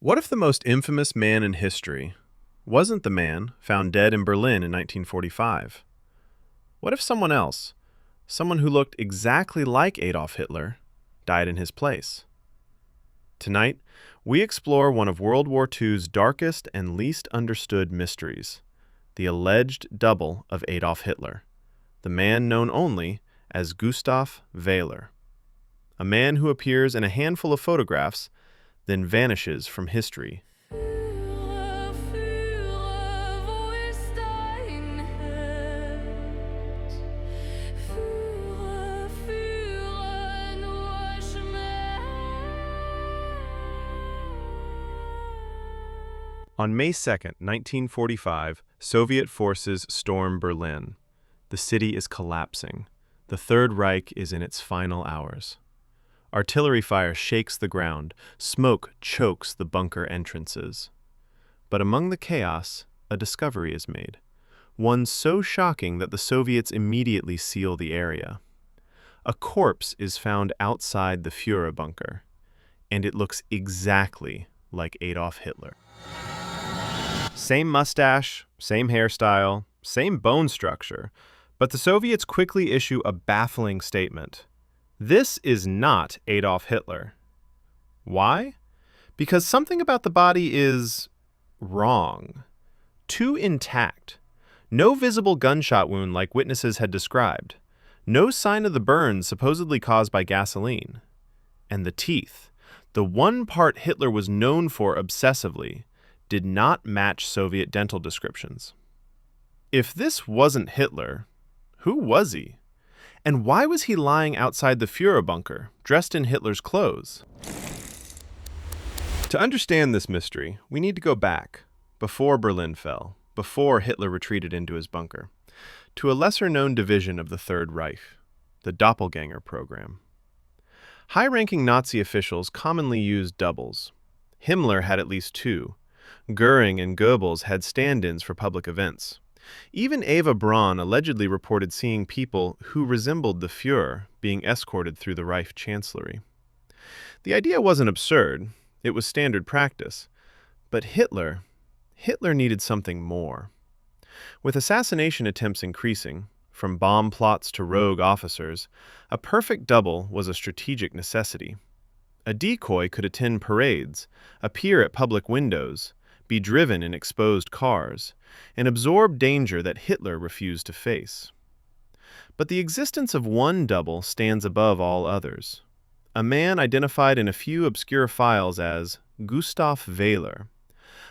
What if the most infamous man in history wasn't the man found dead in Berlin in 1945? What if someone else, someone who looked exactly like Adolf Hitler, died in his place? Tonight, we explore one of World War II's darkest and least understood mysteries, the alleged double of Adolf Hitler, the man known only as Gustav Wähler, a man who appears in a handful of photographs, then vanishes from history. Führer, Führer, wo ist dein Herz? Führer, Führer, nur Schmerz. On May 2nd, 1945, Soviet forces storm Berlin. The city is collapsing. The Third Reich is in its final hours. Artillery fire shakes the ground. Smoke chokes the bunker entrances. But among the chaos, a discovery is made. One so shocking that the Soviets immediately seal the area. A corpse is found outside the Führer bunker, and it looks exactly like Adolf Hitler. Same mustache, same hairstyle, same bone structure, but the Soviets quickly issue a baffling statement. This is not Adolf Hitler. Why? Because something about the body is wrong. Too intact. No visible gunshot wound like witnesses had described. No sign of the burns supposedly caused by gasoline. And the teeth, the one part Hitler was known for obsessively, did not match Soviet dental descriptions. If this wasn't Hitler, who was he? And why was he lying outside the Führer bunker, dressed in Hitler's clothes? To understand this mystery, we need to go back, before Berlin fell, before Hitler retreated into his bunker, to a lesser-known division of the Third Reich, the Doppelganger program. High-ranking Nazi officials commonly used doubles. Himmler had at least two. Goering and Goebbels had stand-ins for public events. Even Eva Braun allegedly reported seeing people who resembled the Führer being escorted through the Reich chancellery. The idea wasn't absurd, it was standard practice. But Hitler needed something more. With assassination attempts increasing, from bomb plots to rogue officers, a perfect double was a strategic necessity. A decoy could attend parades, appear at public windows, be driven in exposed cars, and absorb danger that Hitler refused to face. But the existence of one double stands above all others. A man identified in a few obscure files as Gustav Wähler,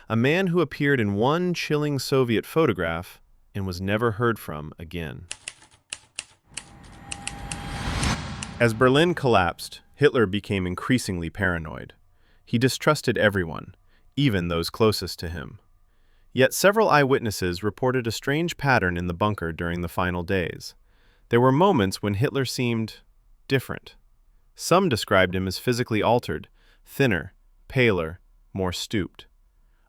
a man who appeared in one chilling Soviet photograph and was never heard from again. As Berlin collapsed, Hitler became increasingly paranoid. He distrusted everyone, even those closest to him. Yet several eyewitnesses reported a strange pattern in the bunker during the final days. There were moments when Hitler seemed different. Some described him as physically altered, thinner, paler, more stooped.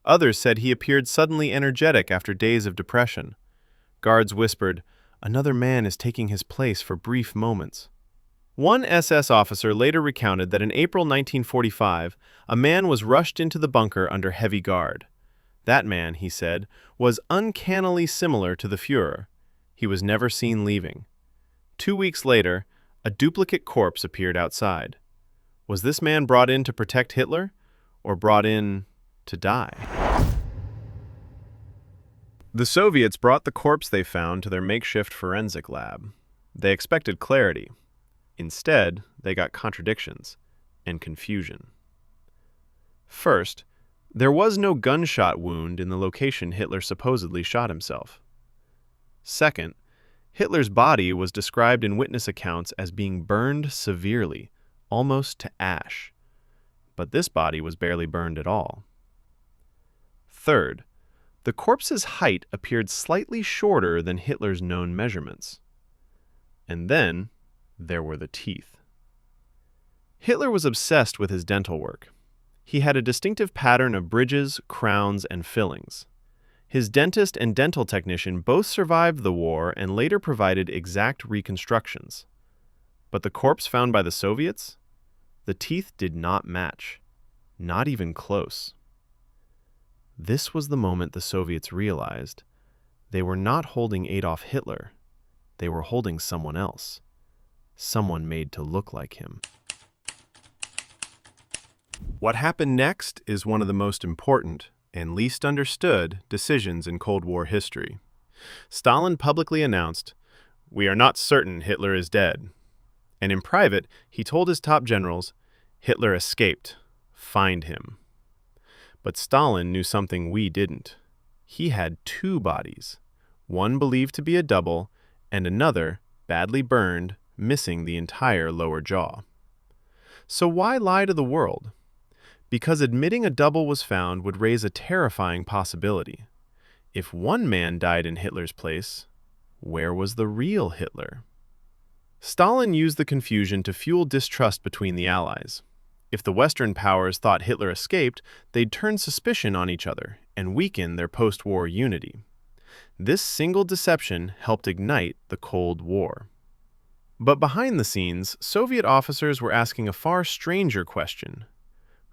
Others said he appeared suddenly energetic after days of depression. Guards whispered, "Another man is taking his place for brief moments." One SS officer later recounted that in April 1945, a man was rushed into the bunker under heavy guard. That man, he said, was uncannily similar to the Führer. He was never seen leaving. 2 weeks later, a duplicate corpse appeared outside. Was this man brought in to protect Hitler, or brought in to die? The Soviets brought the corpse they found to their makeshift forensic lab. They expected clarity. Instead, they got contradictions and confusion. First, there was no gunshot wound in the location Hitler supposedly shot himself. Second, Hitler's body was described in witness accounts as being burned severely, almost to ash. But this body was barely burned at all. Third, the corpse's height appeared slightly shorter than Hitler's known measurements. And then, there were the teeth. Hitler was obsessed with his dental work. He had a distinctive pattern of bridges, crowns, and fillings. His dentist and dental technician both survived the war and later provided exact reconstructions. But the corpse found by the Soviets? The teeth did not match. Not even close. This was the moment the Soviets realized they were not holding Adolf Hitler, they were holding someone else, someone made to look like him. What happened next is one of the most important and least understood decisions in Cold War history. Stalin publicly announced, "We are not certain Hitler is dead." And in private, he told his top generals, "Hitler escaped. Find him." But Stalin knew something we didn't. He had two bodies, one believed to be a double, and another, badly burned, missing the entire lower jaw. So why lie to the world? Because admitting a double was found would raise a terrifying possibility. If one man died in Hitler's place, where was the real Hitler? Stalin used the confusion to fuel distrust between the Allies. If the Western powers thought Hitler escaped, they'd turn suspicion on each other and weaken their post-war unity. This single deception helped ignite the Cold War. But behind the scenes, Soviet officers were asking a far stranger question.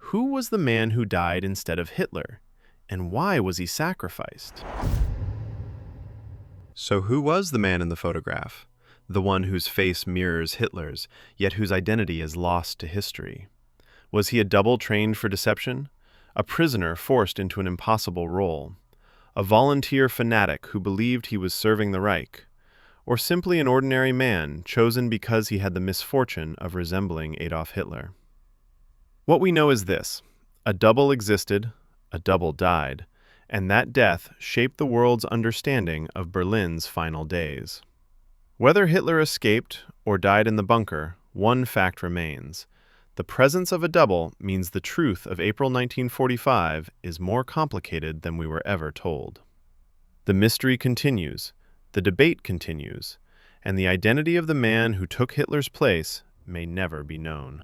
Who was the man who died instead of Hitler, and why was he sacrificed? So who was the man in the photograph? The one whose face mirrors Hitler's, yet whose identity is lost to history? Was he a double trained for deception? A prisoner forced into an impossible role? A volunteer fanatic who believed he was serving the Reich? Or simply an ordinary man chosen because he had the misfortune of resembling Adolf Hitler? What we know is this: a double existed, a double died, and that death shaped the world's understanding of Berlin's final days. Whether Hitler escaped or died in the bunker, one fact remains. The presence of a double means the truth of April 1945 is more complicated than we were ever told. The mystery continues, the debate continues, and the identity of the man who took Hitler's place may never be known.